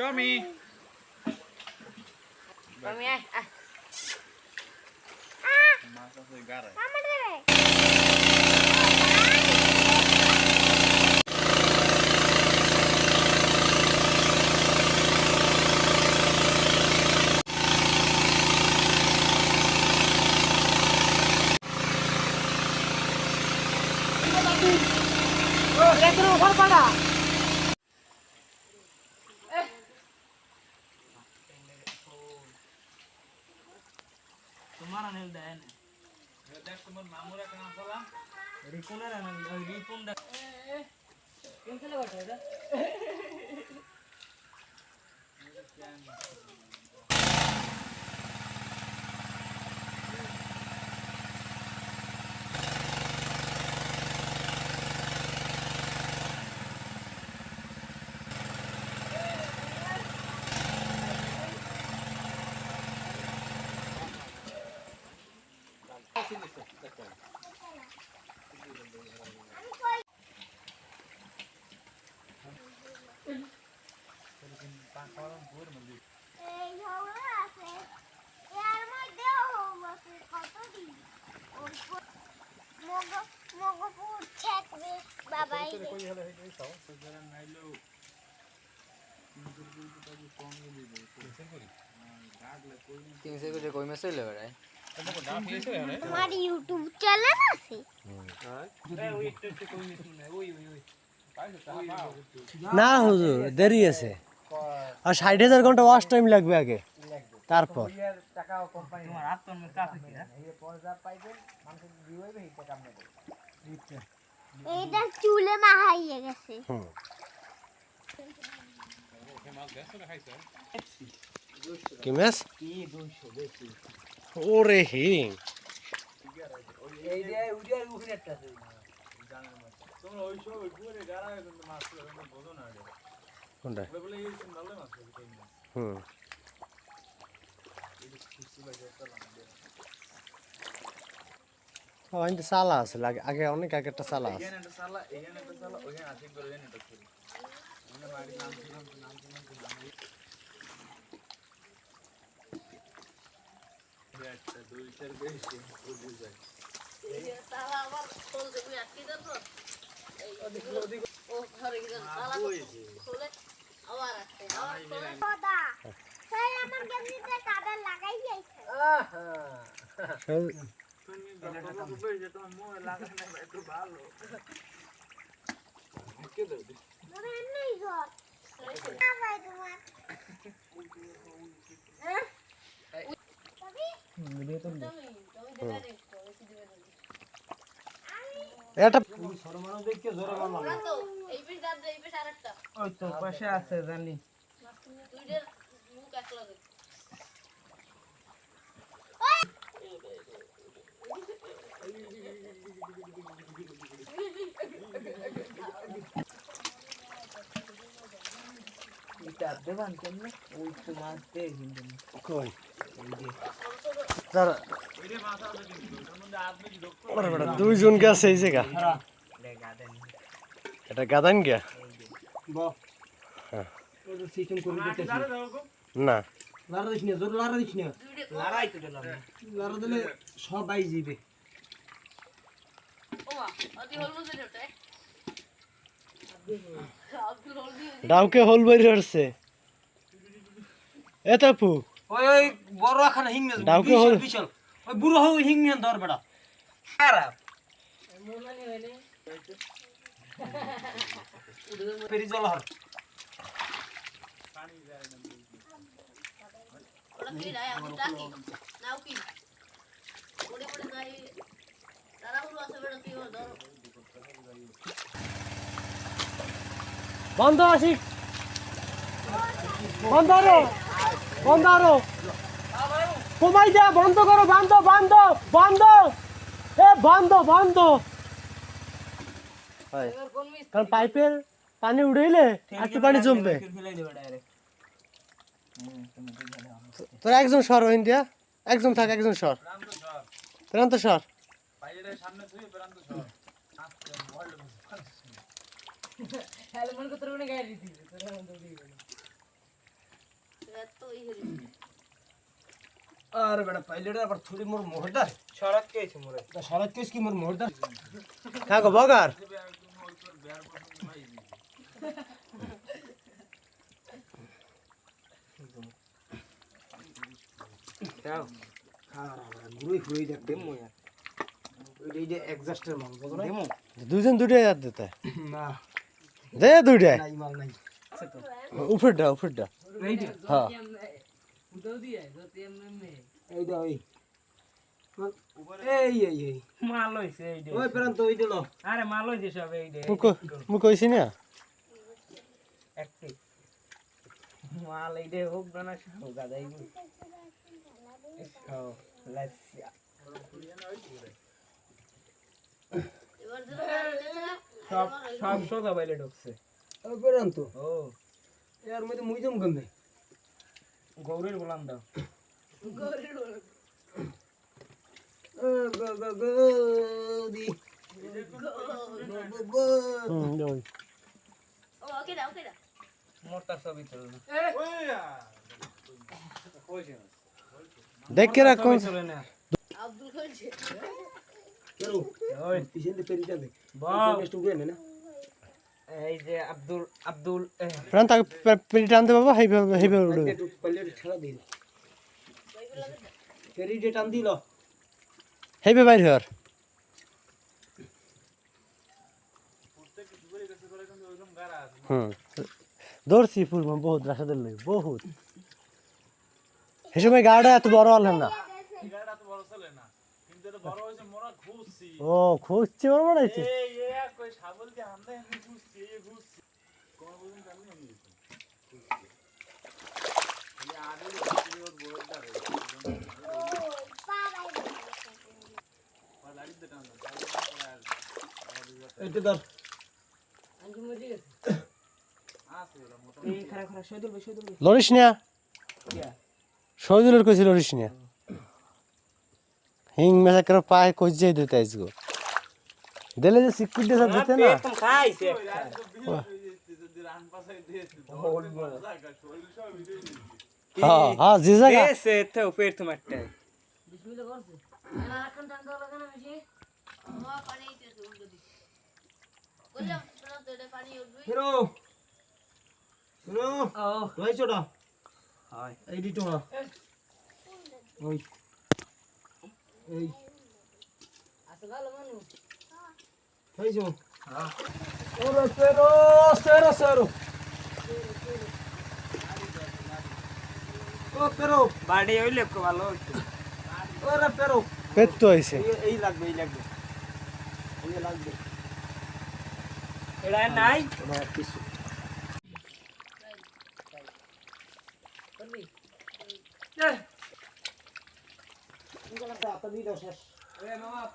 Tommy. Tommy ai. Masa segara. Mama deh. Letro ऊपर पड़ा तुम्हारा नेल देन देख तुम्हार मामूरा कहाँ चला? रिपुना ना रिपुन दा कैसे लगा था कोई मैसेज ले रहा है हमारी YouTube चैनल আছে না হুজুর দেরি আছে আর 60,000 ঘন্টা ওয়াচ টাইম লাগবে আগে তারপর টাকাও কোম্পানি তোমার হাত তোর মধ্যে কাছে কি এই পর যা পাইবেন মানুষ ভিউ হইবে এই টাকা আপনি এইটা চুলে মাহাইয়ে গেছে কি মাছ কি 200 বেশি ওরে হিং এই যে উড়িয়ার উখরে একটা আছে জানার মত তোমরা ওই সব ওই পুরে গাড়ায় কিন্তু মাছ ধরে তোমরা বোঝো না এটা কোনটা বলে এই সিন ভালো মাছ ধরে কই না হুম এই খুশি লাগে চলা ও আইতে সালা আছে লাগে আগে অনেক আগে একটা সালা আছে এখানে একটা সালা ওখানে আশিক করে দেন এটা করি আমরা বাড়ি নাম একটা দুই চার বেশি বুঝে যায় এই সালা আবার খোল দেবি আটকে দেব ও ঘরে গিয়ে সালা খোলে আবার আটকে আবার খোলে দাদা সেই আমার গেঞ্জিতে কাদা লাগাই যাইছে আহা তুমি বাবা বলবে তোমার মোহ লাগা না একটু ভালো কে দাও মনে নেই ঘর না ভাই তোমার হ্যাঁ ভিডিও তো এটা সরমানো দেখকে জোরে বললাম ওরা তো এই পিস দাদ এই পিস আরেকটা ওই তো পাশে আছে জানি দুইটার মুখ এক লাগে এটা দেবান কেমনে ওই তো মাছ দে কিন্তু কই যারা এরে মাথা আছে কিন্তু ওর মধ্যে আদমি ঢোক ওরে বড় দুইজন গেছে এই জায়গা লে গাদেন এটা গাদান গিয়া ব হ্যাঁ ওই তো সিস্টেম করে দিতেছি দাঁড়া দাও গো না লারা দিস না জোর লারা দিস না লারাই তো দিলাম লারা দিলে সবাই যাবে ওমা আদি হল মজে ওটা আব্দুল হল দিয়ে ডাউকে হোল বাইরে হচ্ছে এ তাপু ওই ওই বড় খানা হিং না ডাউকে হল বিশাল ওই বুড়ো হও হিং না ধর বেটা খারাপ ফেরি জল হর ওটা কি রায় আমি ডাকি নাও কি ওরে ওরে যাই তারা উড়ো আছে বেটা তুই ধর বন্ধ আশিক বন্ধ আরো কমাই দে বন্ধ করো বন্ধ এ বন্ধ কারণ পাইপের পানি উড়াইলে একটু পানি জমবে ফেলাই দেবে ডাইরেক্ট তোর একজন সর ওই দিয়া একজন থাক একজন সর প্রান্ত সর বাইরে সামনে তুই প্রান্ত সর আস্তে মোবাইল হেলমেট কত রকমের গাড়ি দিতে তোরা মন তো দিই আর বেটা পাইলেটা আবার থুড়ি মোর মোহরদার শরৎ কেছে মোরে শরৎ কেস কি মোর মোহরদার কাকো বগার দাও গুরুই গুরুই দেখ দেমু ইয়া এই যে এক্সস্টের মাল বুঝো না দেমু দুজন দুটাই আর দিতে না দে দুটাই নাই মাল নাই উপরটা এই দে হ্যাঁ উদাও দিয়ে যদি এমএমএ এই দে ওই এই মাল হইছে এই দে ওই প্রান্ত ওই দিল আরে মাল হইছে সব এই দে মু কইছি না একটি মাল এই দে হোক না সব গাদাই ও লাসিয়া সব সব সোজা বাইলে ঢুকছে ওই প্রান্ত ও এর মধ্যে মুই জম গন্ধে গৌরের বলাম দাও গদি মোরটা ছবি তুল না দেখ কে রাখ কোন চলে না আব্দুল কইছে কেরো ওই পিছন দিয়ে পেরিটা দে বাহ নেক্সট উড়ে না এই যে আব্দুল প্রান্ত তাকে পেরিটা আনতে বাবা হেবে উড়ে একটু পাইলে ছাড়া দিল পেরিটা টান দিল হেবে বাইর হর দৌড়ছি পূর্ব বহুত রাস্তাদের লই বহুত সে সময় গাড়িটা এত বড় হলেন না ও খুঁজছে বড় বানাইছে এটা ধর এই খারা খারা শহীদুল লরিস না শহীদুলের কইছিল লরিস না হিং মেসা করে পায় কই যাই দিতে আইসগো দিলে যে সিকিউরিটি সব দিতে না একদম খাইছে হ্যাঁ হ্যাঁ যে জায়গা এসে তো পেট তোমারটা বিসমিল্লাহ করছে না এখন টান দাও লাগানো বেশি ও পানি দিতেছে উল্টো দিকে বললাম তোরা তো এটা পানি উঠবে হিরো হিরো ও রই ছোটা হয় এই দি টোড়া ওই এই আসলে ভালো মানুষ খাইছো হ্যাঁ ওরে সেরো ও পেরো বাড়ি হইলে খুব ভালো হইতো ওরে পেরো পেট তো হইছে এই লাগবে এই লাগবে এটা নাই ওটা কিছু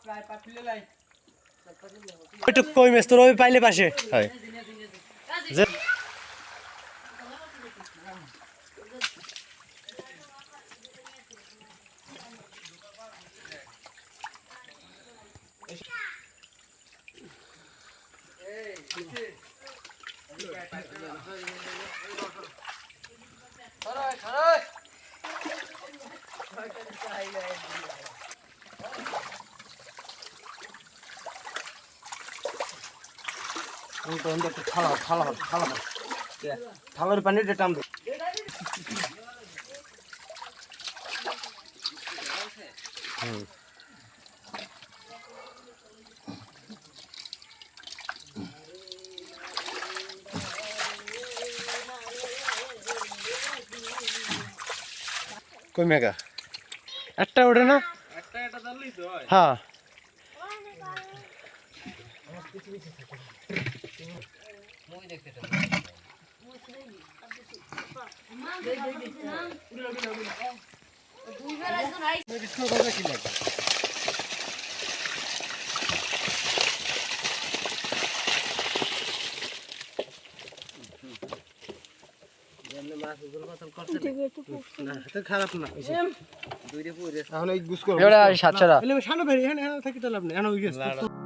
প্রায় পাতলে লাই একটু কই মেস তোর ওই পাইলে পাশে হয় যে থালার পানিটা টান দে কই মেগা একটা ওঠে না একটা ধরলেই তো হয় হ্যাঁ দুইবার একজন আই খারাপ না দুইটা পুরে এখন এই গুছ করো এবারে সাতছড়া সানো বেরি এখানে থাকি তো লাভ নেই এখন ওই গেছে